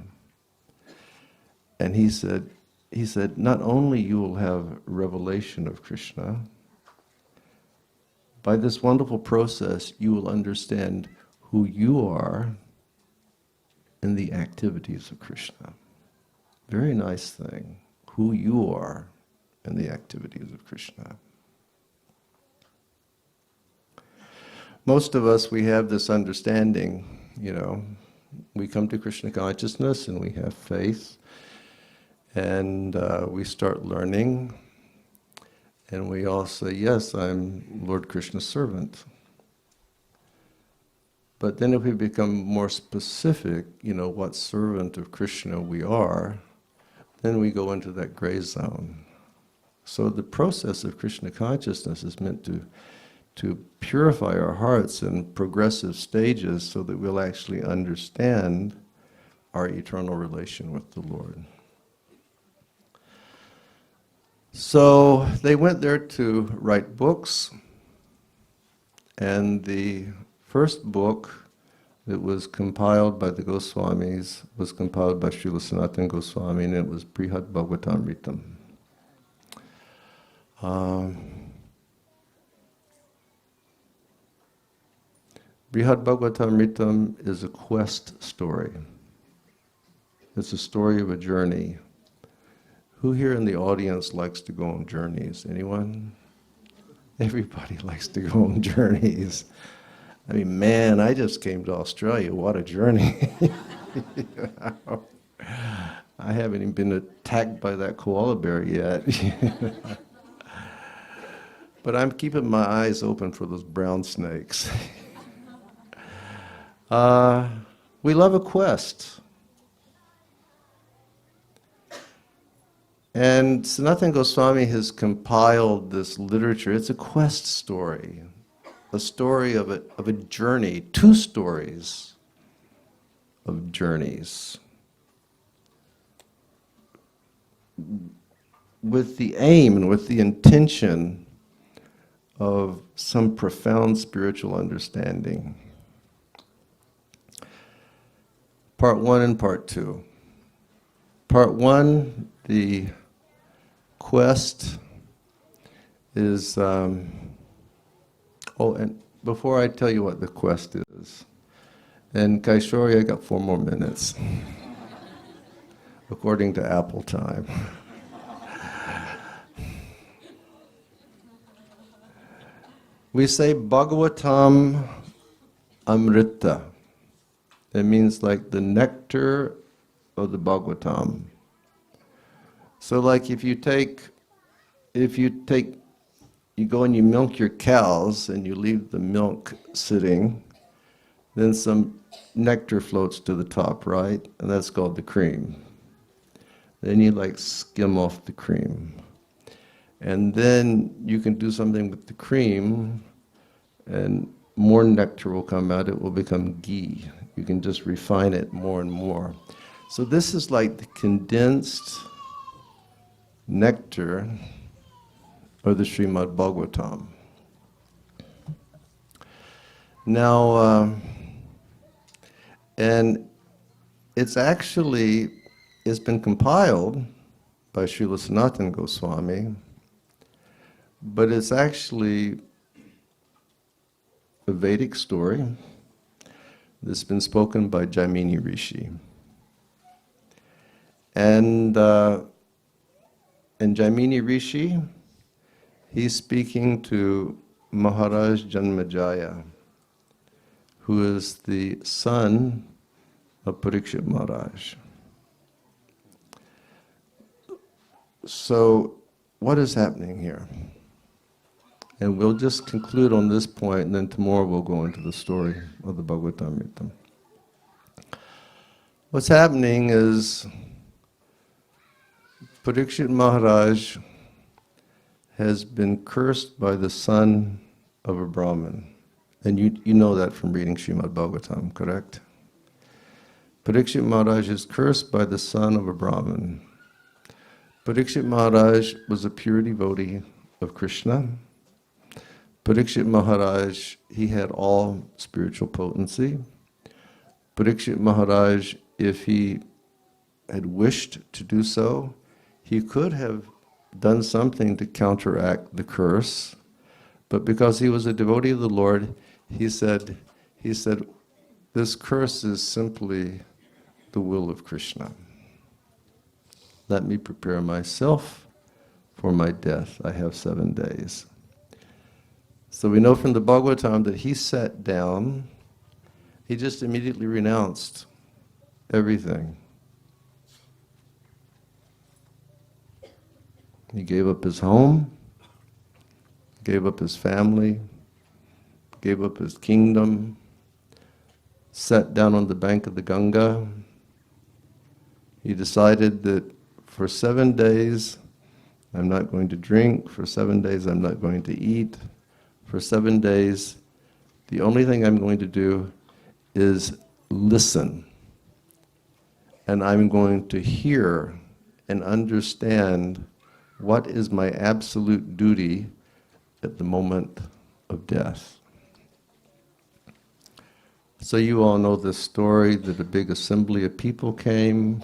And he said, not only you will have revelation of Krishna, by this wonderful process, you will understand who you are in the activities of Krishna. Very nice thing, who you are in the activities of Krishna. Most of us, we have this understanding, we come to Krishna consciousness and we have faith, and we start learning, and we all say, yes, I'm Lord Krishna's servant. But then if we become more specific, what servant of Krishna we are, then we go into that gray zone. So the process of Krishna consciousness is meant to purify our hearts in progressive stages so that we'll actually understand our eternal relation with the Lord. So they went there to write books, and the first book that was compiled by the Goswamis was compiled by Srila Sanatana Goswami, and it was Brihad Bhagavatamritam. Brihad Bhagavatamritam is a quest story. It's a story of a journey Who here in the audience likes to go on journeys? Anyone? Everybody likes to go on journeys. I mean, man, I just came to Australia. What a journey. I haven't even been attacked by that koala bear yet. But I'm keeping my eyes open for those brown snakes. We love a quest. And Sanatana Goswami has compiled this literature. It's a quest story, a story of a journey, two stories of journeys, with the aim and with the intention of some profound spiritual understanding. Part 1 and Part 2. Part 1, the quest is, oh, and before I tell you what the quest is, and Kaishori, I got 4 more minutes, according to Apple time. We say Bhagavatam Amrita. It means like the nectar of the Bhagavatam. So like if you go and you milk your cows and you leave the milk sitting, then some nectar floats to the top, right? And that's called the cream. Then you like skim off the cream. And then you can do something with the cream and more nectar will come out. It will become ghee. You can just refine it more and more. So this is like the condensed nectar of the Srimad Bhagavatam. Now, and it's been compiled by Srila Sanatana Goswami, but it's actually a Vedic story that's been spoken by Jaimini Rishi. And Jaimini Rishi, he's speaking to Maharaj Janmejaya, who is the son of Parikshit Maharaj. So, what is happening here? And we'll just conclude on this point, and then tomorrow we'll go into the story of the Bhagavatamrita. What's happening is Parikshit Maharaj has been cursed by the son of a Brahmin. And you know that from reading Srimad Bhagavatam, correct? Parikshit Maharaj is cursed by the son of a Brahmin. Parikshit Maharaj was a pure devotee of Krishna. Parikshit Maharaj, he had all spiritual potency. Parikshit Maharaj, if he had wished to do so, he could have done something to counteract the curse, but because he was a devotee of the Lord, he said, this curse is simply the will of Krishna. Let me prepare myself for my death. I have 7 days. So we know from the Bhagavatam that he sat down, he just immediately renounced everything. He gave up his home, gave up his family, gave up his kingdom, sat down on the bank of the Ganga. He decided that for 7 days, I'm not going to drink. For 7 days, I'm not going to eat. For 7 days, the only thing I'm going to do is listen. And I'm going to hear and understand what is my absolute duty at the moment of death. So you all know this story that a big assembly of people came,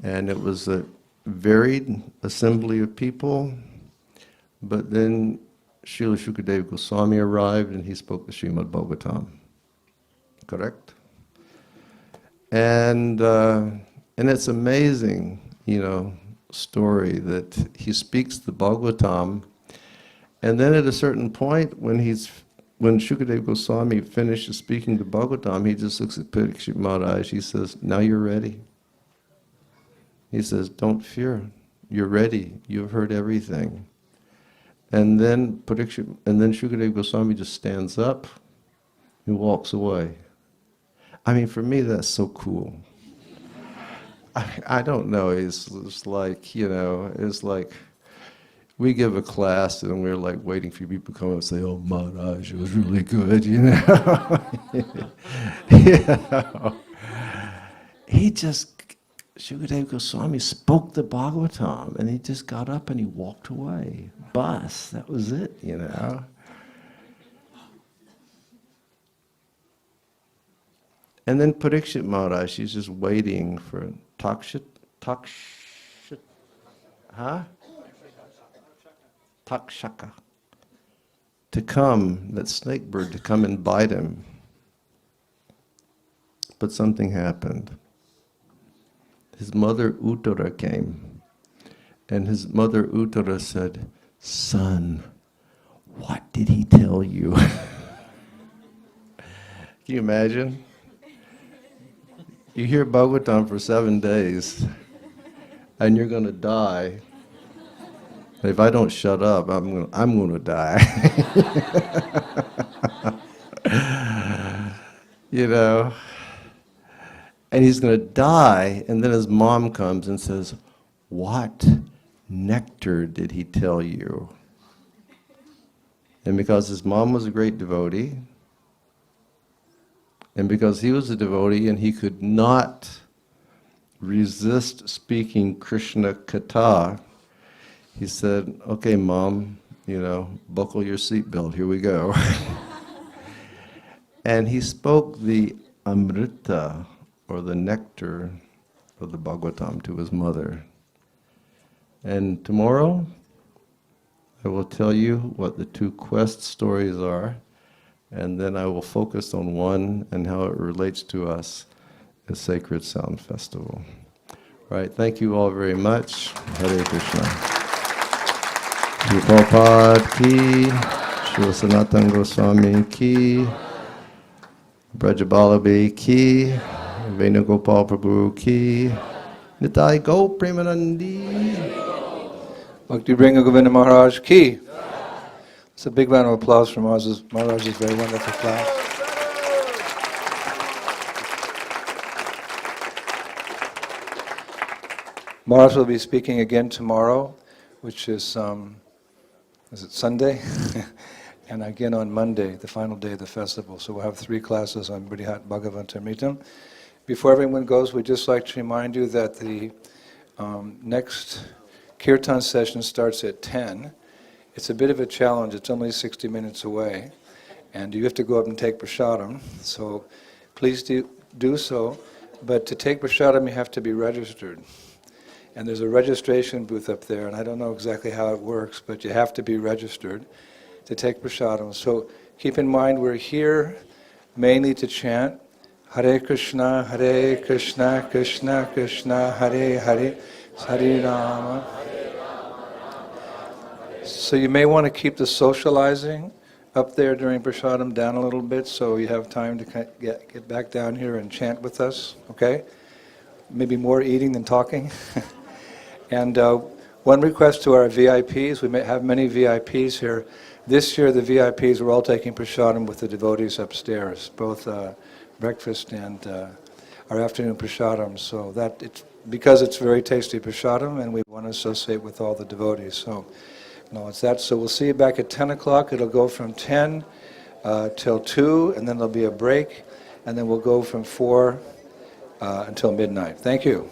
and it was a varied assembly of people, but then Srila Shukadeva Goswami arrived and he spoke the Srimad Bhagavatam. Correct? And it's amazing, story that he speaks the Bhagavatam, and then at a certain point, when Shukadeva Goswami finishes speaking the Bhagavatam, he just looks at Parikshit Maharaj. He says, "Now you're ready." He says, "Don't fear. You're ready. You've heard everything." And then Shukadeva Goswami just stands up and walks away. I mean, for me, that's so cool. I don't know. It's like, it's like we give a class and we're like waiting for people to come up and say, "Oh, Maharaj, it was really good," Shukadeva Goswami spoke the Bhagavatam and he just got up and he walked away. Bas, that was it, And then Parikshit Maharaj, she's just waiting for Takshaka to come, that snake bird to come and bite him. But something happened. His mother Uttara came, and his mother Uttara said, "Son, what did he tell you?" Can you imagine? You hear Bhagavatam for 7 days, and you're going to die. If I don't shut up, I'm going to die. And he's going to die, and then his mom comes and says, "What nectar did he tell you?" And because his mom was a great devotee, and because he was a devotee and he could not resist speaking Krishna Katha, he said, "Okay, Mom, buckle your seatbelt, here we go." And he spoke the Amrita, or the nectar of the Bhagavatam, to his mother. And tomorrow, I will tell you what the 2 quest stories are, and then I will focus on one and how it relates to us as Sacred Sound Festival. All right, thank you all very much. Hare Krishna. Shri Prabhupada ki, Shri Sanatana Goswami ki, Brajabalabi ki, Venugopal Prabhu ki, Nitai Go Premanandi. Bhakti Bringa Govinda Maharaj ki. It's a big round of applause for Maharaj's very wonderful class. Maharaj will be speaking again tomorrow, which is it Sunday? And again on Monday, the final day of the festival. So we'll have 3 classes on Brihat Bhagavatamritam. Before everyone goes, we'd just like to remind you that the next Kirtan session starts at 10. It's a bit of a challenge. It's only 60 minutes away. And you have to go up and take prasadam. So please do so. But to take prasadam, you have to be registered. And there's a registration booth up there, and I don't know exactly how it works, but you have to be registered to take prasadam. So keep in mind, we're here mainly to chant Hare Krishna, Krishna Krishna, Hare Hare, Hare Rama. So you may want to keep the socializing up there during prasadam down a little bit, so you have time to get back down here and chant with us, okay? Maybe more eating than talking. And one request to our VIPs, we may have many VIPs here. This year the VIPs were all taking prasadam with the devotees upstairs, both breakfast and our afternoon prasadam. So because it's very tasty prasadam, and we want to associate with all the devotees. So it's that. So we'll see you back at 10 o'clock. It'll go from 10 till 2, and then there'll be a break, and then we'll go from 4 until midnight. Thank you.